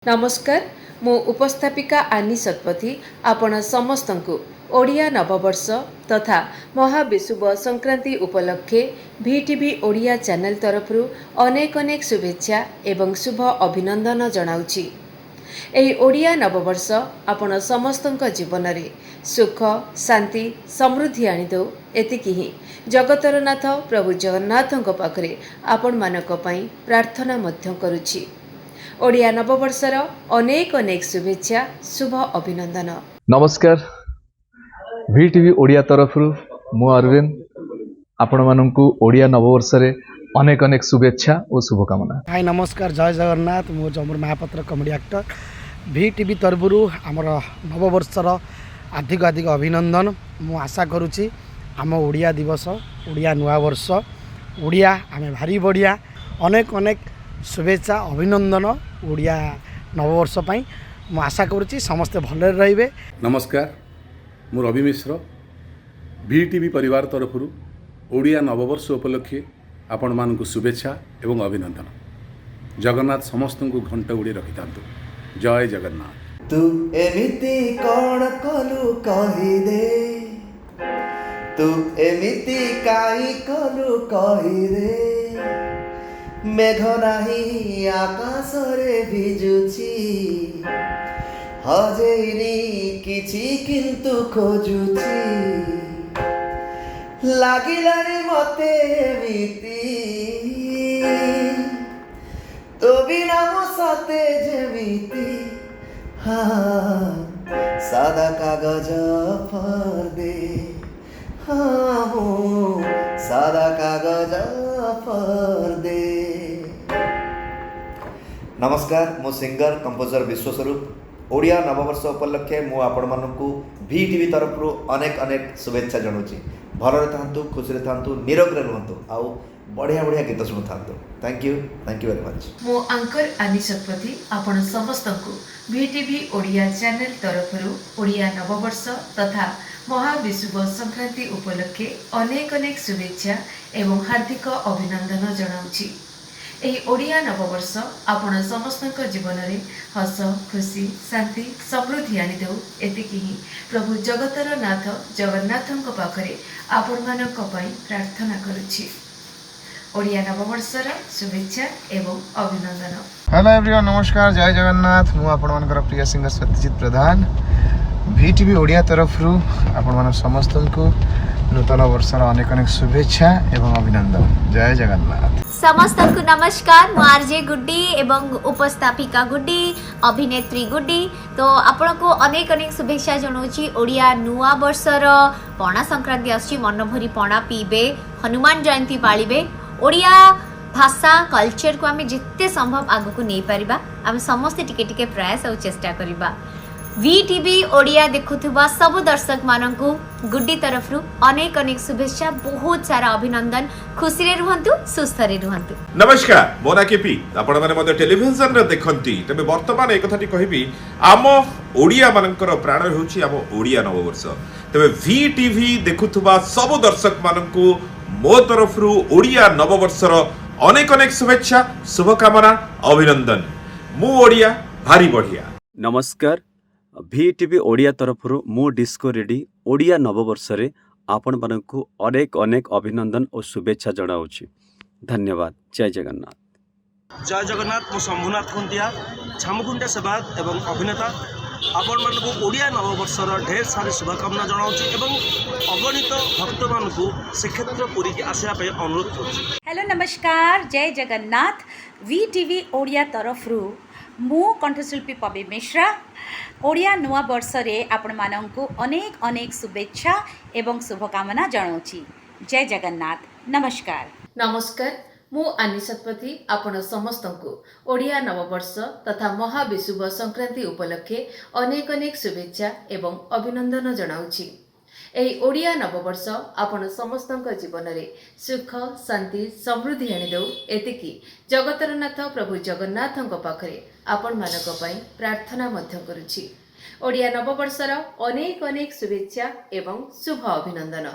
नमस्कार मु उपस्थापिका आनी शतपथी आपण समस्तंकु ओडिया नववर्ष तथा महाविषुव संक्रांति उपलक्षे VTV ओडिया चैनल तरफरु अनेक अनेक शुभेच्छा एवं शुभ अभिनंदन जनाउछि। एही ओडिया नववर्ष आपण समस्तंक जीवन रे सुख शांति समृद्धि आनी दो एतिकी ही जगतर नाथ प्रभु जगन्नाथଙ୍କ पाखरे आपण मानक पई प्रार्थना मध्य करूछि। ओडिया नववर्षर अनेक अनेक शुभेच्छा शुभ अभिनंदन। नमस्कार VTV ओडिया तरफरु मु अरविंद आपण मानकु ओडिया नववर्ष रे अनेक अनेक शुभेच्छा और शुभकामना। हाय नमस्कार जय जगन्नाथ मु जमुर महापात्र कॉमेडी एक्टर VTV तरफरु आमर नववर्षर अधिक अधिक अभिनंदन मु आशा करुछि। आम ओडिया दिवस ओडिया नुआ वर्ष ओडिया आमे भारी बढ़िया अनेक अनेक शुभेच्छा अभिनंदन ओडिया नववर्ष पाई मु आशा करुछि समस्ते भले रहिबे। नमस्कार मु रवि मिश्र VTV परिवार तरफरु ओडिया नववर्ष उपलक्षे आपण मानकु शुभेच्छा एवं अभिनंदन। जगन्नाथ समस्त को घंटा उड़ी रखि थांतु। जय जगन्नाथ। तू एमिति कौन कलु कहि दे, तू एमिति काई कलु कहि दे, मेघ नाही आकाश रे भिजुछि, हजेनी किछि किंतु खोजुछि, लागिलानि मते एमिति, तो बिना मो सते जेमिति, हाँ सादा कागज पर दे, हाँ हो सादा कागज पर दे। नमस्कार मो सिंगर कंपोजर विश्वस्वरूप ओडिया नववर्ष उपलक्षे मु आपण मानकु VTV तरफरु अनेक अनेक शुभेच्छा जनाउछि। भलरे थांतु खुशी रे थांतु निरोग्रे रहंतु आउ बढ़िया बढ़िया गीत शुणु थांतु। Thank you very much. मो अंकर आनी शतपथी आपण समस्तंकु VTV ओडिया चैनल तरफरु ओडिया नववर्ष तथा महाविषुव संक्रांति उपलक्षे अनेक अनेक शुभेच्छा एवं हार्दिक अभिनंदन जनाउछि। एही ओडिया नववर्ष आपण समस्तंक जीवन रे हस खुशी शांति समृद्धि आनी देउ एतिकी ही प्रभु जगतर नाथ जगन्नाथଙ୍କ पाखरे आपण मानक पई प्रार्थना करूछि। ओडिया नववर्षर शुभेच्छा एवं अभिनंदन। हेलो एवरीवन नमस्कार जय जगन्नाथ मु आपण मानकर प्रिय सिंगर सत्यजित प्रधान VTV ओडिया तरफरु आपण मान समस्त को नूतन वर्षर अनेक अनेक शुभेच्छा एवं अभिनंदन। जय जगन्नाथ। समस्त को नमस्कार मु आरजे गुड्डी एवं उपस्थापिका गुड्डी अभिनेत्री गुड्डी तो आपण को अनेक अनेक शुभेच्छा जनाऊँगी। ओडिया नुआ वर्षर पणा संक्रांति आसी मन भरी पणा पीबे हनुमान जयंती पालिबे ओडिया भाषा कल्चर को आम जिते संभव आग को नहीं पारिबा आम समस्ते टिके टिके प्रयास और चेष्टा करिबा। VTV ओडिया देखुथुबा सब दर्शक मानकु गुड्डी तरफरु अनेक अनेक शुभेच्छा बहुत सारा अभिनंदन। खुशी रे रुहंतु सुस्थ रे रुहंतु। नमस्कार मोना केपी आपण माने मते टेलीविजन रे देखंती तबे वर्तमान एक कथाटी कहिबी आम ओडिया मानकर प्राण होउची आम ओडिया नववर्ष तबे VTV देखुथुबा सब दर्शक मानकु मो तरफरु ओडिया नववर्षर अनेक अनेक शुभेच्छा शुभकामना अभिनंदन। मु ओडिया भारी बढ़िया। नमस्कार VTV ओडिया तरफरु मु डिस्को रेडी ओडिया नववर्ष रे आपण मानकु अनेक अनेक अभिनंदन और शुभेच्छा जनाउछि। धन्यवाद। जय जगन्नाथ। जय जगन्नाथ मु शंभुनाथ खुंटिया छामुखुंटिया सेवायत एवं अभिनेता आपण मानकु ओडिया नववर्षर ढेर सारी शुभकामना जनाउछि एवं अगणित भक्त मानकु श्रीक्षेत्र पुरी के आसिया पे अनुरोध करूछि। हेलो नमस्कार जय जगन्नाथ VTV ओडिया तरफरु मु कंठशिल्पी पबी मिश्रा ओडिया नुआ वर्ष रे आपण मानकु अनेक अनेक शुभेच्छा एवं शुभकामना जनाउछि। जय जगन्नाथ। नमस्कार। नमस्कार मु आनी शतपथी आपण समस्तंकु ओडिया नववर्ष तथा महाविषुव संक्रांति उपलक्षे अनेक अनेक शुभेच्छा एवं अभिनंदन जनाउछि। एही ओडिया नववर्ष आपण समस्तंक जीवन रे सुख शांति समृद्धि आनी देउ एतिकी जगतर नाथ प्रभु जगन्नाथଙ୍କ पाखरे आपण मानक पई प्रार्थना मध्य करूछि। ओडिया नववर्षर अनेक अनेक शुभेच्छा एवं शुभ अभिनंदन।